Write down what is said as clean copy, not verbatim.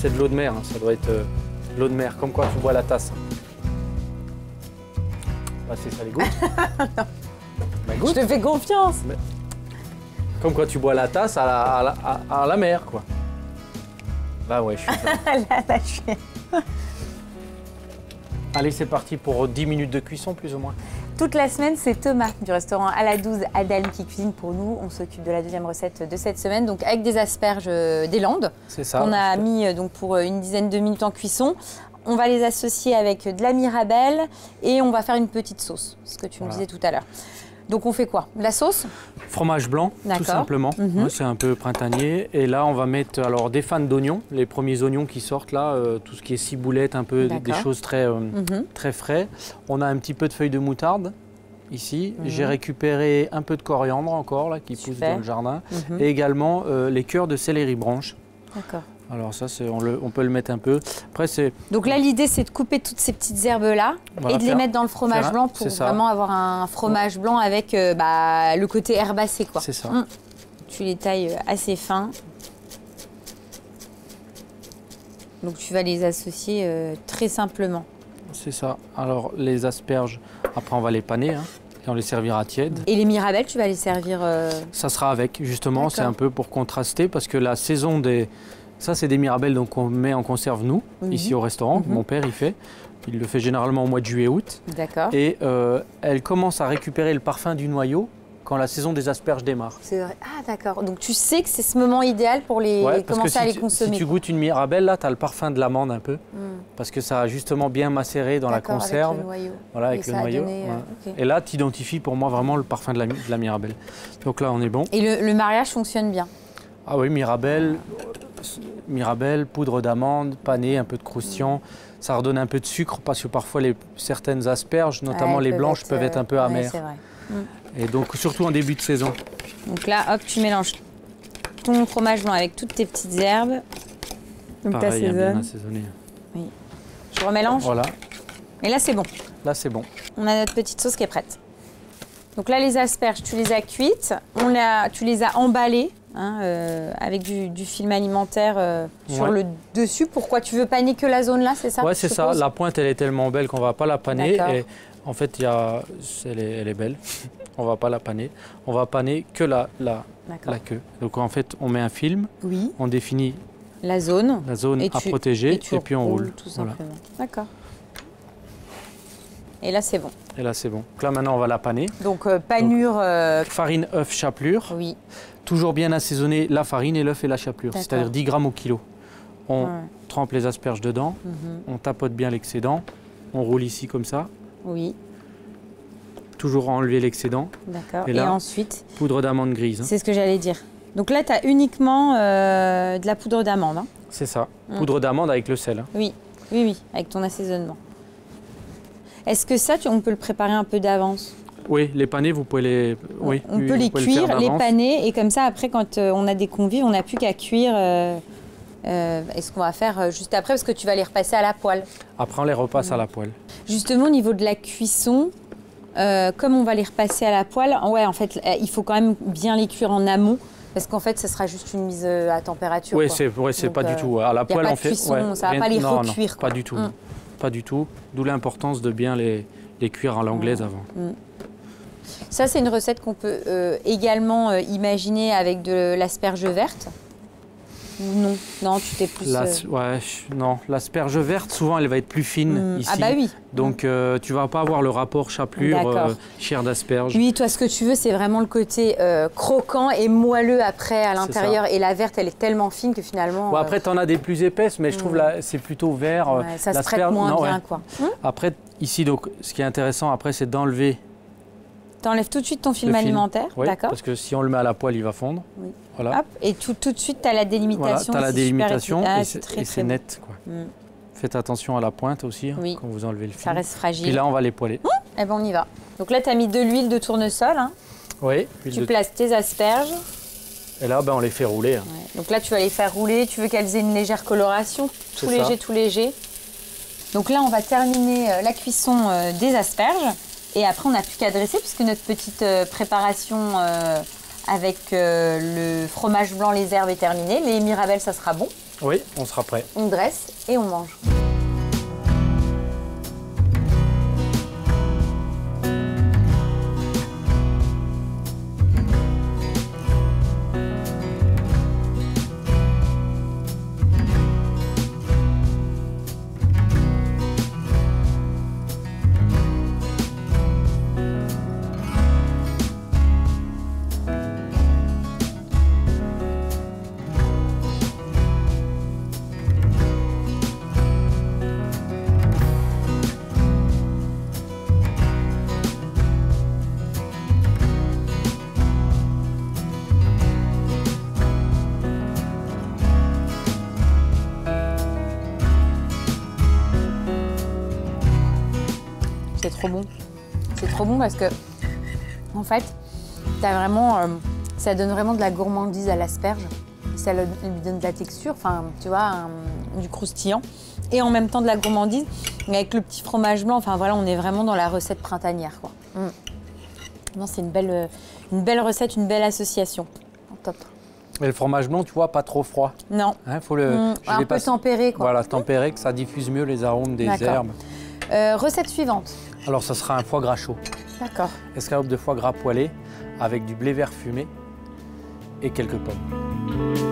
c'est de l'eau de mer, hein. Ça doit être l'eau de mer, comme quoi tu bois la tasse. Bah, c'est ça les gouttes. Bah, goûte. Je te fais confiance. Mais... Comme quoi tu bois la tasse à la mer, quoi. Bah ouais, je suis ça. Là, je suis... Allez, c'est parti pour 10 minutes de cuisson, plus ou moins. Toute la semaine, c'est Thomas du restaurant à la 12 Adalme qui cuisine pour nous. On s'occupe de la deuxième recette de cette semaine, donc avec des asperges des Landes. C'est ça. On a mis donc pour une dizaine de minutes en cuisson. On va les associer avec de la mirabelle et on va faire une petite sauce, ce que tu me disais tout à l'heure. Donc on fait quoi? La sauce? Fromage blanc, tout simplement. Ouais, c'est un peu printanier. Et là, on va mettre alors des fans d'oignons, les premiers oignons qui sortent là, tout ce qui est ciboulette, un peu des choses très frais. On a un petit peu de feuilles de moutarde ici. J'ai récupéré un peu de coriandre encore là qui pousse dans le jardin. Et également les cœurs de céleri branche. D'accord. Alors ça, on peut le mettre un peu. Après, donc là, l'idée, c'est de couper toutes ces petites herbes-là et de les mettre dans le fromage blanc pour vraiment avoir un fromage blanc avec le côté herbacé, quoi. C'est ça. Tu les tailles assez fins. Donc tu vas les associer très simplement. C'est ça. Alors les asperges, après on va les paner, hein, et on les servira tièdes. Et les mirabelles, tu vas les servir Ça sera avec, justement, c'est un peu pour contraster, parce que la saison des... Ça, c'est des mirabelles qu'on met en conserve, nous, ici au restaurant. Mon père, il fait. Il le fait généralement au mois de juillet-août. D'accord. Et elle commence à récupérer le parfum du noyau quand la saison des asperges démarre. C'est vrai. Ah, d'accord. Donc, tu sais que c'est ce moment idéal pour commencer à les consommer. Si tu goûtes une mirabelle, là, tu as le parfum de l'amande un peu. Parce que ça a justement bien macéré dans la conserve. Avec le noyau. Voilà, avec le noyau. Et là, tu identifies pour moi vraiment le parfum de la mirabelle. Donc là, on est bon. Et le mariage fonctionne bien? Ah oui, mirabelle, poudre d'amande, pané, un peu de croustillant. Ça redonne un peu de sucre parce que parfois certaines asperges, notamment les blanches, peuvent être un peu amères. C'est vrai. Et donc surtout en début de saison. Donc là, hop, tu mélanges ton fromage blanc avec toutes tes petites herbes. Donc pareil, bien assaisonné. Oui. Je remélange. Voilà. Et là, c'est bon. Là, c'est bon. On a notre petite sauce qui est prête. Donc là, les asperges, tu les as cuites. Tu les as emballées. Avec du film alimentaire sur le dessus. Pourquoi tu veux paner que la zone là, c'est ça? Ouais, c'est ça. La pointe, elle est tellement belle qu'on va pas la paner. Et en fait, elle est belle. On va pas la paner. On va paner que la queue. Donc en fait, on met un film. Oui. On définit la zone à protéger et puis on roule. Tout simplement. Voilà. D'accord. Et là, c'est bon. Et là, c'est bon. Donc là, maintenant, on va la paner. Donc panure. Farine, œuf, chapelure. Oui. Toujours bien assaisonner la farine et l'œuf et la chapelure, c'est-à-dire 10 grammes au kilo. On trempe les asperges dedans, on tapote bien l'excédent, on roule ici comme ça. Oui. Toujours enlever l'excédent. D'accord. Et là, ensuite poudre d'amande grise. C'est ce que j'allais dire. Donc là, tu as uniquement de la poudre d'amande. Hein. C'est ça. Poudre d'amande avec le sel. Hein. Oui, avec ton assaisonnement. Est-ce que ça, on peut le préparer un peu d'avance? Oui, les panés, vous pouvez les... Oui, on peut les cuire, les paner, et comme ça, après, quand on a des convives, on n'a plus qu'à cuire. Ce qu'on va faire juste après, parce que tu vas les repasser à la poêle. Après, on les repasse à la poêle. Justement, au niveau de la cuisson, comme on va les repasser à la poêle, en fait, il faut quand même bien les cuire en amont, parce qu'en fait, ça sera juste une mise à température. Oui, c'est pas du tout. À la poêle, on fait... Cuisson, ça ne va pas les recuire. Non, pas du tout. Pas du tout. D'où l'importance de bien les cuire à l'anglaise avant. Ça, c'est une recette qu'on peut également imaginer avec de l'asperge verte. Ou non? Non, tu t'es plus... non. L'asperge verte, souvent, elle va être plus fine ici. Ah bah oui. Donc, tu vas pas avoir le rapport chapelure, chair d'asperge. Oui, toi, ce que tu veux, c'est vraiment le côté croquant et moelleux après à l'intérieur. Et la verte, elle est tellement fine que finalement... Bon, après, tu en as des plus épaisses, mais je trouve là, c'est plutôt vert. Ça se prête moins bien, quoi. Après, ici, donc, ce qui est intéressant, après, c'est d'enlever... T'enlèves tout de suite ton film alimentaire, d'accord? Parce que si on le met à la poêle, il va fondre. Oui. Voilà. Hop, et tout de suite, tu as la délimitation. Voilà, tu as la délimitation et c'est net. Quoi. Faites attention à la pointe aussi quand vous enlevez le film. Ça reste fragile. Puis là, on va les poêler. Eh ben, on y va. Donc là, tu as mis de l'huile de tournesol. Hein. Oui. Tu places tes asperges. Et là, on les fait rouler. Hein. Ouais. Donc là, tu vas les faire rouler. Tu veux qu'elles aient une légère coloration. Tout léger. Donc là, on va terminer la cuisson des asperges. Et après, on n'a plus qu'à dresser puisque notre petite préparation avec le fromage blanc, les herbes est terminé. Les mirabelles, ça sera bon. Oui, on sera prêt. On dresse et on mange. C'est trop bon. C'est trop bon parce que, en fait, t'as vraiment, ça donne vraiment de la gourmandise à l'asperge. Ça lui donne de la texture, enfin, tu vois, du croustillant. Et en même temps de la gourmandise. Avec le petit fromage blanc, enfin voilà, on est vraiment dans la recette printanière, quoi. Non, c'est une belle recette, une belle association. Top. Et le fromage blanc, tu vois, pas trop froid. Non. Hein, faut le, un peu tempéré, quoi. Voilà, tempéré, que ça diffuse mieux les arômes des herbes. Recette suivante. Alors, ça sera un foie gras chaud. D'accord. Escalope de foie gras poêlé avec du blé vert fumé et quelques pommes.